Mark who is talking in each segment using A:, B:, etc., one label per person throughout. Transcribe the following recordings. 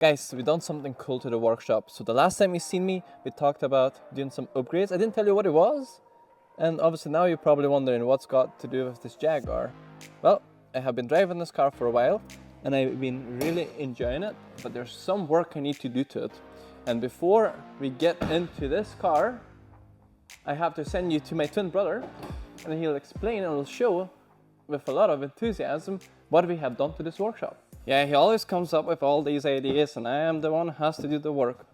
A: Guys, we done something cool to the workshop. So the last time you seen me, we talked about doing some upgrades. I didn't tell you what it was. And obviously now you're probably wondering what's got to do with this Jaguar. Well, I have been driving this car for a while and I've been really enjoying it, but there's some work I need to do to it. And before we get into this car, I have to send you to my twin brother and he'll explain and he'll show with a lot of enthusiasm what we have done to this workshop. Yeah, he always comes up with all these ideas and I am the one who has to do the work.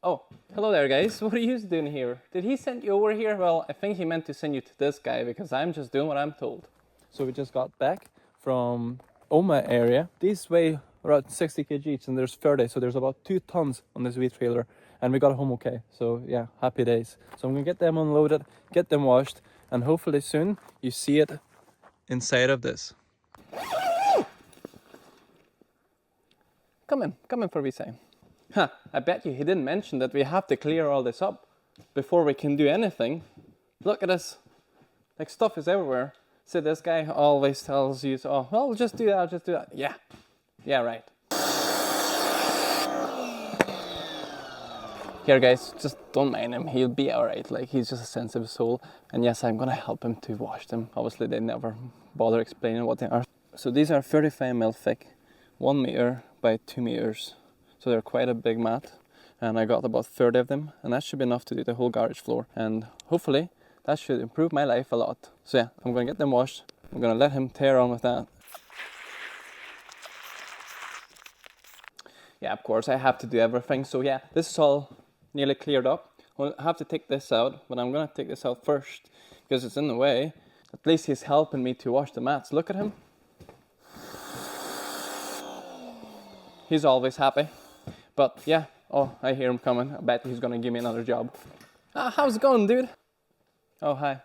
A: Oh, hello there guys, what are you doing here? Did he send you over here? Well, I think he meant to send you to this guy because I'm just doing what I'm told. So we just got back from Oma area. These weigh around 60 kg each and there's 30, so there's about 2 tons on this wee trailer and we got home okay. So yeah, happy days. So I'm gonna get them unloaded, get them washed, and hopefully soon you see it inside of this. Come in for a wee second. Huh, I bet you he didn't mention that we have to clear all this up before we can do anything. Look at this. Like, stuff is everywhere. So this guy always tells you, oh, well, just do that, I'll just do that. Yeah, right. Here guys, just don't mind him, he'll be alright. Like, he's just a sensitive soul. And yes, I'm gonna help him to wash them. Obviously they never bother explaining what they are. So these are 35mm thick, 1 meter by 2 meters. So they're quite a big mat, and I got about 30 of them, and that should be enough to do the whole garage floor, and hopefully that should improve my life a lot. So yeah, I'm gonna get them washed. I'm gonna let him tear on with that. Yeah, of course I have to do everything. So yeah, this is all nearly cleared up. I'll have to take this out, but I'm gonna take this out first because it's in the way. At least he's helping me to wash the mats. Look at him. He's always happy. But yeah, oh, I hear him coming. I bet he's gonna give me another job. How's it going, dude? Oh, hi.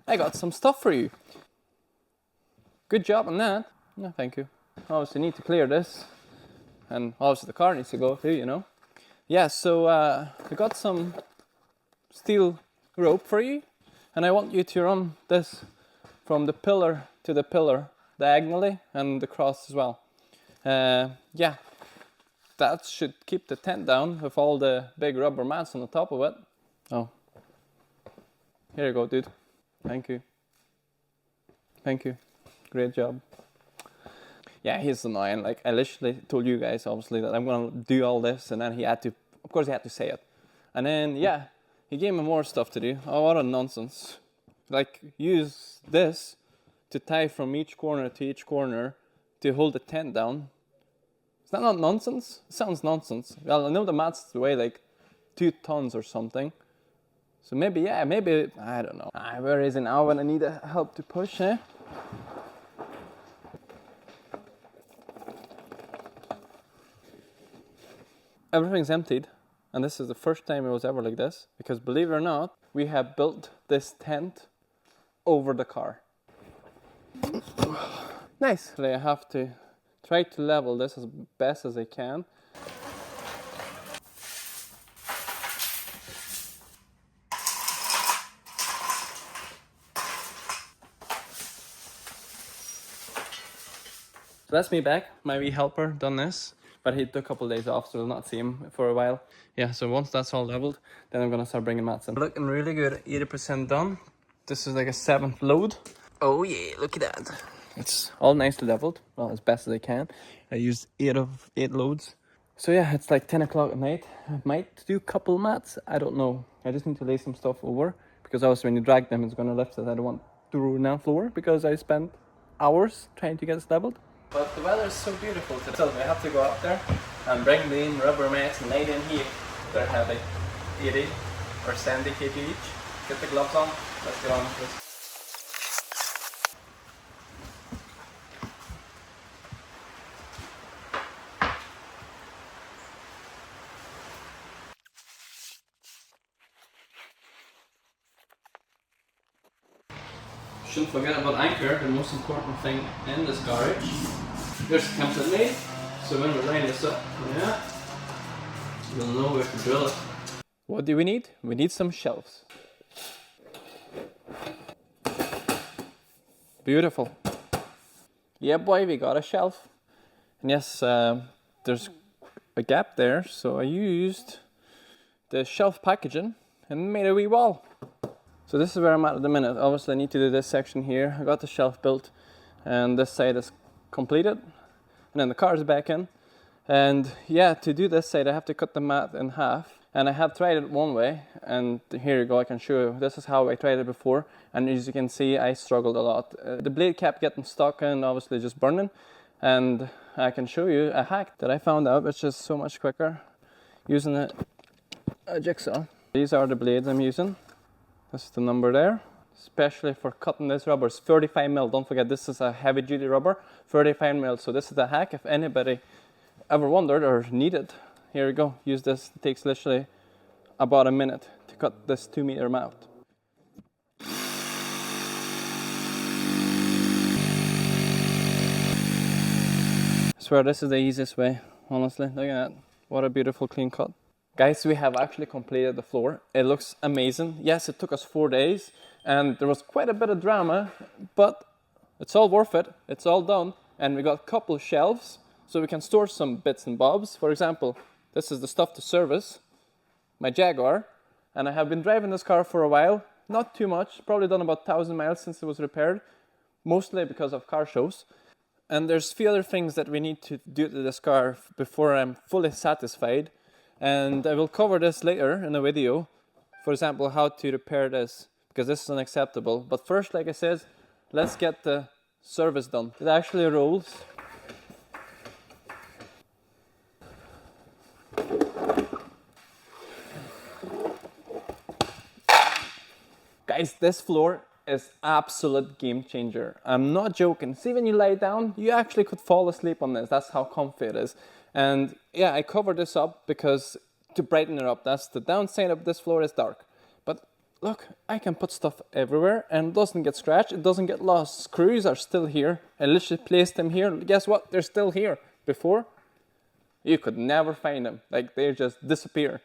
A: I got some stuff for you. Good job on that. No, thank you. Obviously need to clear this. And obviously the car needs to go too, you know. Yeah, so I got some steel rope for you. And I want you to run this from the pillar to the pillar diagonally and across as well. Yeah. That should keep the tent down with all the big rubber mats on the top of it. Oh. Here you go, dude. Thank you. Thank you. Great job. Yeah, he's annoying. Like, I literally told you guys, obviously, that I'm gonna do all this, and then he had to, of course he had to say it. And then, yeah, he gave me more stuff to do. Oh, what a nonsense. Like, use this to tie from each corner to each corner to hold the tent down. Is that not nonsense? It sounds nonsense. Well, I know the mats weigh like 2 tons or something. So maybe, yeah, maybe, I don't know. Where is it now when I need help to push, eh? Everything's emptied. And this is the first time it was ever like this. Because believe it or not, we have built this tent over the car. Nice. I have to try to level this as best as I can. So that's me back, my wee helper done this, but he took a couple of days off, so we'll not see him for a while. Yeah, so once that's all leveled, then I'm gonna start bringing mats in. Looking really good, 80% done. This is like a 7th load. Oh yeah, look at that. It's all nicely leveled, well, as best as I can. I used 8 of 8 loads. So yeah, it's like 10 o'clock at night. I might do a couple mats, I don't know. I just need to lay some stuff over, because obviously when you drag them, it's gonna lift it. I don't want to ruin that floor, because I spent hours trying to get this leveled. But the weather is so beautiful today. So I have to go up there and bring the rubber mats and lay them here. They're heavy, 80 or 70 kg each. Get the gloves on, let's get on with this. Shouldn't forget about anchor, the most important thing in this garage. There's a template made, so when we line this up, yeah, we'll know where to drill it. What do we need? We need some shelves. Beautiful. Yeah boy, we got a shelf. And yes, there's a gap there, so I used the shelf packaging and made a wee wall. So this is where I'm at the minute. Obviously I need to do this section here. I got the shelf built and this side is completed, and then the car is back in. And yeah, to do this side I have to cut the mat in half, and I have tried it one way, and here you go, I can show you. This is how I tried it before, and as you can see I struggled a lot. The blade kept getting stuck and obviously just burning, and I can show you a hack that I found out which is so much quicker using a jigsaw. These are the blades I'm using. This is the number there. Especially for cutting this rubber, it's 35mm. Don't forget, this is a heavy duty rubber, 35mm. So this is the hack if anybody ever wondered or needed. Here we go, use this. It takes literally about a minute to cut this 2-meter mount. I swear this is the easiest way, honestly. Look at that, what a beautiful clean cut. Guys, we have actually completed the floor. It looks amazing. Yes, it took us 4 days and there was quite a bit of drama, but it's all worth it. It's all done, and we got a couple of shelves so we can store some bits and bobs. For example, this is the stuff to service my Jaguar, and I have been driving this car for a while. Not too much, probably done about 1,000 miles since it was repaired, mostly because of car shows. And there's a few other things that we need to do to this car before I'm fully satisfied. And I will cover this later in a video, for example, how to repair this, because this is unacceptable. But first, like I said, let's get the service done. It actually rolls. Guys, this floor is absolute game changer. I'm not joking. See, when you lie down, you actually could fall asleep on this. That's how comfy it is. And yeah, I covered this up because to brighten it up. That's the downside of this floor, is dark. But look, I can put stuff everywhere and it doesn't get scratched, it doesn't get lost. Screws are still here. I literally placed them here. Guess what? They're still here. Before, you could never find them. Like, they just disappear.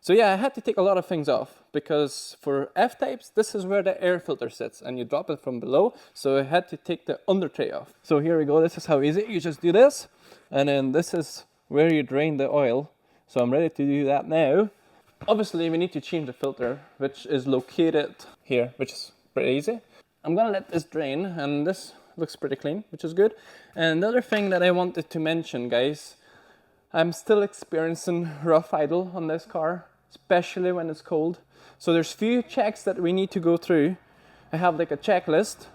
A: So yeah, I had to take a lot of things off because for F-types, this is where the air filter sits and you drop it from below. So I had to take the under tray off. So here we go. This is how easy. You just do this, and then this is where you drain the oil. So I'm ready to do that now. Obviously, we need to change the filter, which is located here, which is pretty easy. I'm gonna let this drain, and this looks pretty clean, which is good. And the other thing that I wanted to mention, guys, I'm still experiencing rough idle on this car, especially when it's cold. So there's few checks that we need to go through. I have like a checklist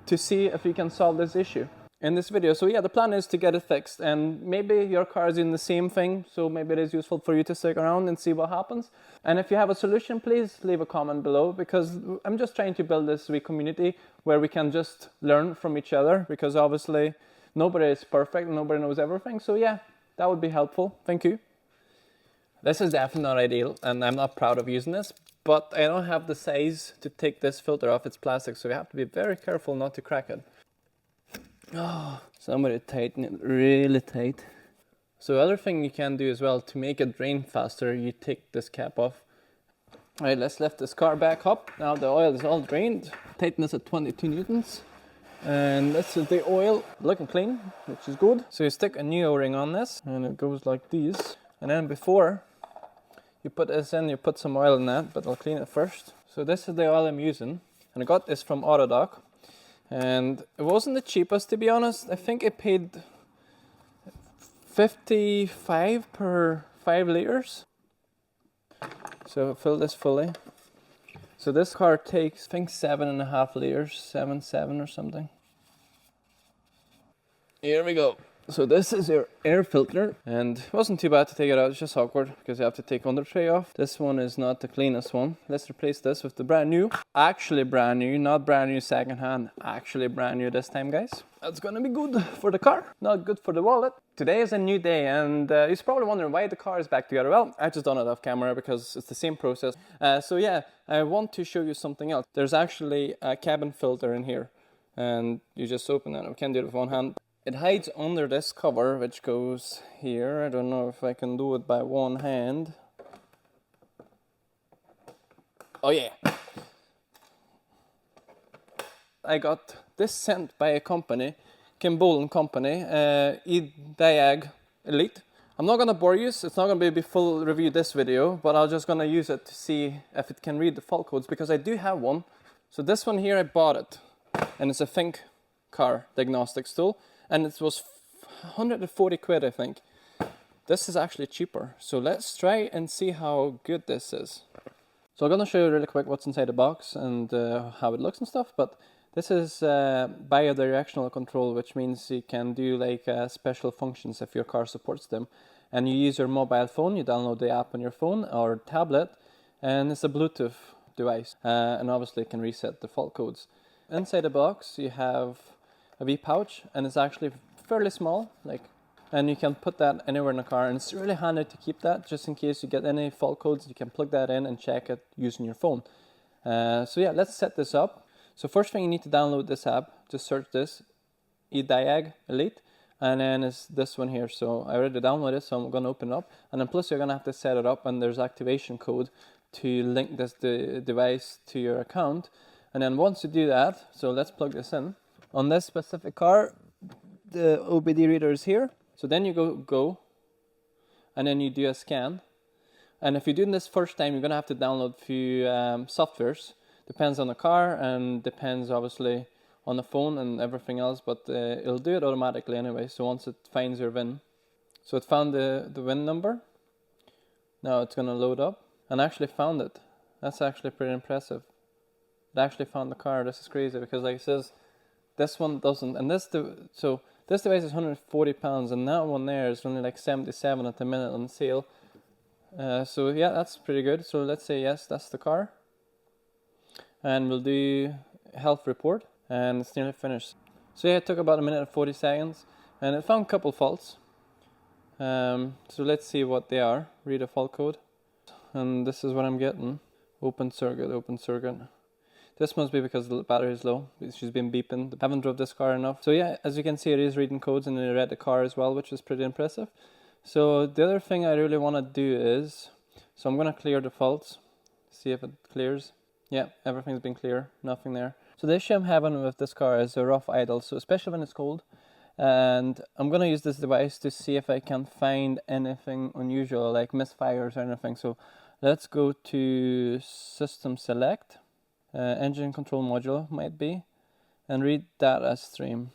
A: to see if we can solve this issue in this video. So yeah, the plan is to get it fixed, and maybe your car is in the same thing, so maybe it is useful for you to stick around and see what happens. And if you have a solution, please leave a comment below, because I'm just trying to build this wee community where we can just learn from each other, because obviously nobody is perfect, nobody knows everything. So yeah, that would be helpful. Thank you. This is definitely not ideal, and I'm not proud of using this, but I don't have the size to take this filter off. It's plastic, so you have to be very careful not to crack it. Oh, somebody tighten it really tight. So the other thing you can do as well to make it drain faster, you take this cap off. Alright, let's lift this car back up. Now the oil is all drained. Tighten this at 22 newtons. And this is the oil, looking clean, which is good. So you stick a new O-ring on this, and it goes like this. And then before you put this in, you put some oil in that, but I'll clean it first. So this is the oil I'm using, and I got this from Autodoc. And it wasn't the cheapest, to be honest. I think I paid $55 per 5 liters. So fill this fully. So this car takes, I think, 7.5 liters, 7 or something. Here we go. So this is your air filter, and it wasn't too bad to take it out. It's just awkward because you have to take under tray off. This one is not the cleanest one. Let's replace this with the brand new. Actually brand new, not brand new second hand. Actually brand new this time, guys. That's gonna be good for the car, not good for the wallet. Today is a new day, and you're probably wondering why the car is back together. Well, I just done it off camera because it's the same process. So yeah, I want to show you something else. There's actually a cabin filter in here, and you just open it. I can't do it with one hand. It hides under this cover, which goes here. I don't know if I can do it by one hand. Oh yeah. I got this sent by a company, KINGBOLEN company, EDIAG Elite I'm not gonna bore you, so it's not gonna be a full review this video, but I'm just gonna use it to see if it can read the fault codes, because I do have one. So this one here, I bought it, and it's a Think car diagnostics tool, and it was 140 quid, I think. This is actually cheaper, so let's try and see how good this is. So I'm gonna show you really quick what's inside the box and how it looks and stuff, but this is bidirectional control, which means you can do like special functions if your car supports them. And you use your mobile phone, you download the app on your phone or tablet, and it's a Bluetooth device, and obviously it can reset the fault codes. Inside the box you have a wee pouch, and it's actually fairly small, and you can put that anywhere in the car, and it's really handy to keep that just in case you get any fault codes. You can plug that in and check it using your phone. So yeah, let's set this up. So first thing, you need to download this app. Just search this, EDIAG Elite, and then it's this one here. So I already downloaded it, so I'm going to open it up, and then plus you're going to have to set it up, and there's activation code to link this device to your account. And then once you do that, so let's plug this in. On this specific car, the OBD reader is here. So then you go, and then you do a scan. And if you're doing this first time, you're going to have to download a few softwares. Depends on the car, and depends obviously on the phone and everything else, but it'll do it automatically anyway. So once it finds your VIN. So it found the VIN number. Now it's going to load up, and actually found it. That's actually pretty impressive. It actually found the car. This is crazy, because like it says, this one doesn't, and this device is 140 pounds, and that one there is only like 77 at the minute on sale. So yeah, that's pretty good. So let's say yes, that's the car, and we'll do health report, and it's nearly finished. So yeah, it took about 1 minute and 40 seconds, and it found a couple faults. So let's see what they are. Read a fault code, and this is what I'm getting. Open circuit, open circuit. This must be because the battery is low. She's been beeping. I haven't drove this car enough. So yeah, as you can see, it is reading codes, and it read the car as well, which is pretty impressive. So the other thing I really want to do is, so I'm going to clear the faults, see if it clears. Yeah, everything's been clear, nothing there. So the issue I'm having with this car is a rough idle, so especially when it's cold. And I'm going to use this device to see if I can find anything unusual, like misfires or anything. So let's go to System Select. Engine control module might be, and read data stream,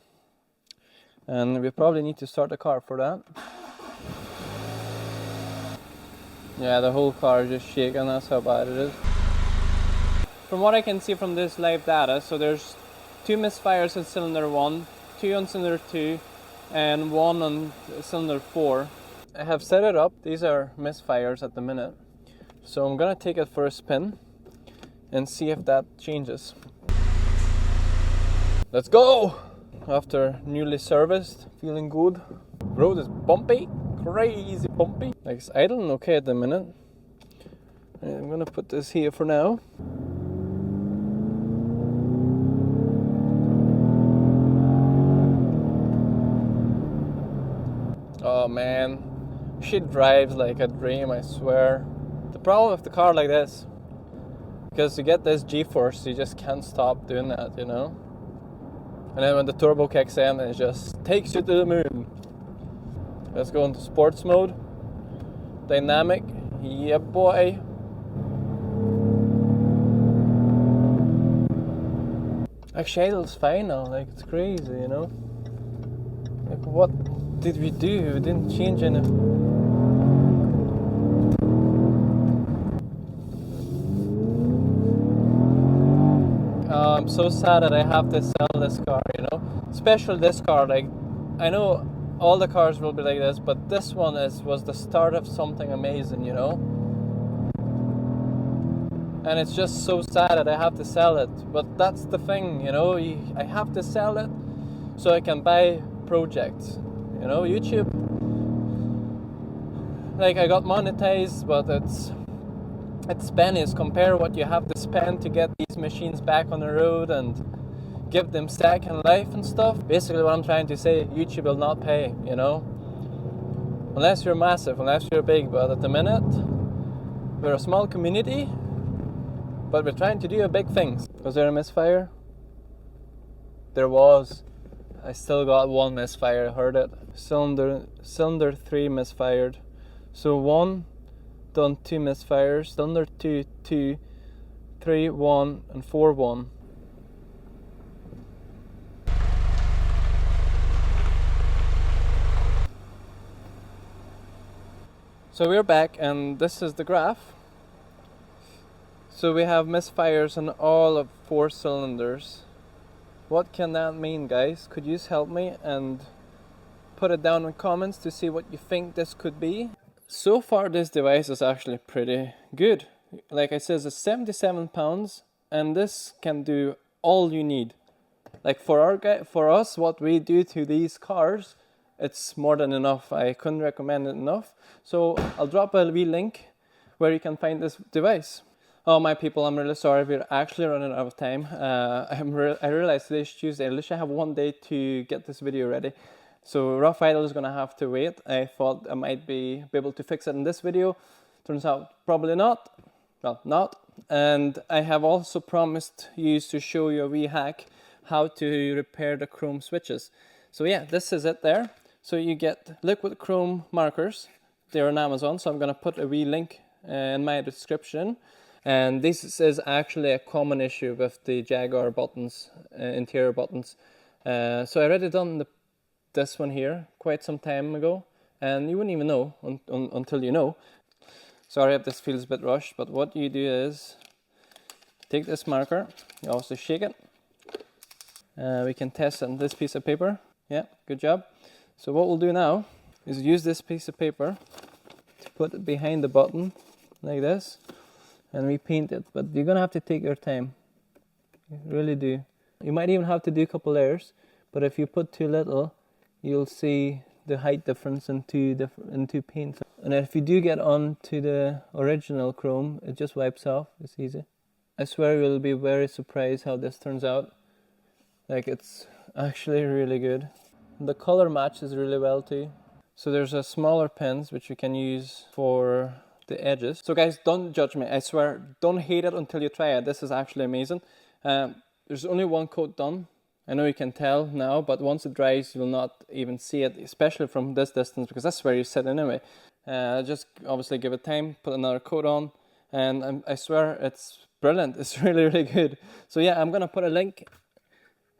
A: and we probably need to start the car for that. Yeah, the whole car is just shaking. That's how bad it is. From what I can see from this live data, so there's 2 misfires in cylinder 1, 2 on cylinder 2, and 1 on cylinder 4. I have set it up. These are misfires at the minute, so I'm gonna take it for a spin and see if that changes. Let's go! After newly serviced, feeling good. Road is bumpy, crazy bumpy. Like it's idling okay at the minute. I'm gonna put this here for now. Oh man, she drives like a dream, I swear. The problem with the car like this, because you get this G-force, you just can't stop doing that, you know? And then when the turbo kicks in, it just takes you to the moon. Let's go into sports mode. Dynamic. Yeah, boy. Actually, idle's fine now. Like, it's crazy, you know? Like, what did we do? We didn't change anything. I'm so sad that I have to sell this car, you know, especially this car. Like, I know all the cars will be like this, but this one was the start of something amazing, you know. And it's just so sad that I have to sell it, but that's the thing, you know. I have to sell it so I can buy projects, you know. YouTube, like, I got monetized, but it's pennies compared what you have to spend to get these machines back on the road and give them second life and stuff. Basically what I'm trying to say, YouTube will not pay, you know, unless you're massive, unless you're big. But at the minute, we're a small community, but we're trying to do big things. Was there a misfire? There was. I still got one misfire, heard it. Cylinder 3 misfired. So 1, done 2 misfires. Cylinder 2, 2, 3, 1, and 4, 1. So we're back, and this is the graph. So we have misfires on all of 4 cylinders. What can that mean, guys? Could you help me and put it down in comments to see what you think this could be? So far this device is actually pretty good. Like I said, it's 77 pounds, and this can do all you need. Like for us, what we do to these cars, it's more than enough. I couldn't recommend it enough. So I'll drop a wee link where you can find this device. Oh, my people, I'm really sorry. We're actually running out of time. I realized today's Tuesday. I literally have one day to get this video ready. So Rough Idle is gonna have to wait. I thought I might be able to fix it in this video. Turns out probably not. Well, not. And I have also promised you to show you a wee hack how to repair the chrome switches. So yeah, this is it there. So you get liquid chrome markers. They're on Amazon, so I'm gonna put a wee link in my description. And this is actually a common issue with the Jaguar buttons, interior buttons. So I already done this one here quite some time ago, and you wouldn't even know until you know. Sorry if this feels a bit rushed, but what you do is take this marker, you also shake it. We can test on this piece of paper. Yeah, good job. So what we'll do now is use this piece of paper to put it behind the button like this, and we paint it. But you're gonna have to take your time. You really do. You might even have to do a couple layers, but if you put too little, you'll see the height difference in two paints. And if you do get onto the original chrome, it just wipes off. It's easy. I swear you'll be very surprised how this turns out. Like, it's actually really good. The color matches really well too. So there's a smaller pins which you can use for the edges. So guys, don't judge me. I swear, don't hate it until you try it. This is actually amazing. There's only one coat done. I know you can tell now, but once it dries, you will not even see it, especially from this distance, because that's where you sit anyway. Just obviously give it time, put another coat on, and I swear it's brilliant. It's really, really good. So yeah, I'm gonna put a link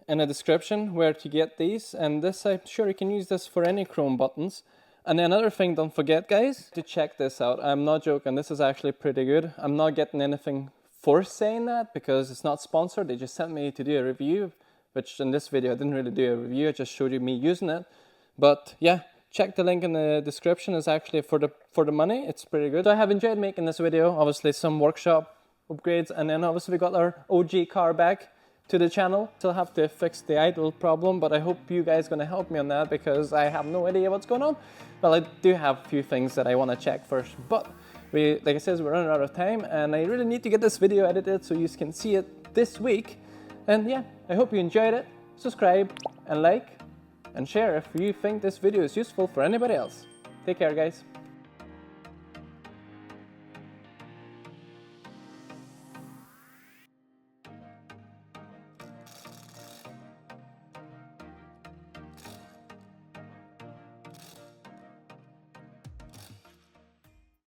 A: in the description where to get these, and this, I'm sure you can use this for any chrome buttons. And another thing, don't forget guys, to check this out. I'm not joking, this is actually pretty good. I'm not getting anything for saying that because it's not sponsored. They just sent me to do a review, which in this video I didn't really do a review, I just showed you me using it. But yeah, check the link in the description. It's actually for the money. It's pretty good. So I have enjoyed making this video. Obviously some workshop upgrades, and then obviously we got our OG car back to the channel. Still have to fix the idle problem, but I hope you guys gonna help me on that because I have no idea what's going on. Well, I do have a few things that I want to check first, but like I said, we're running out of time, and I really need to get this video edited so you can see it this week. And yeah, I hope you enjoyed it. Subscribe and like and share if you think this video is useful for anybody else. Take care, guys.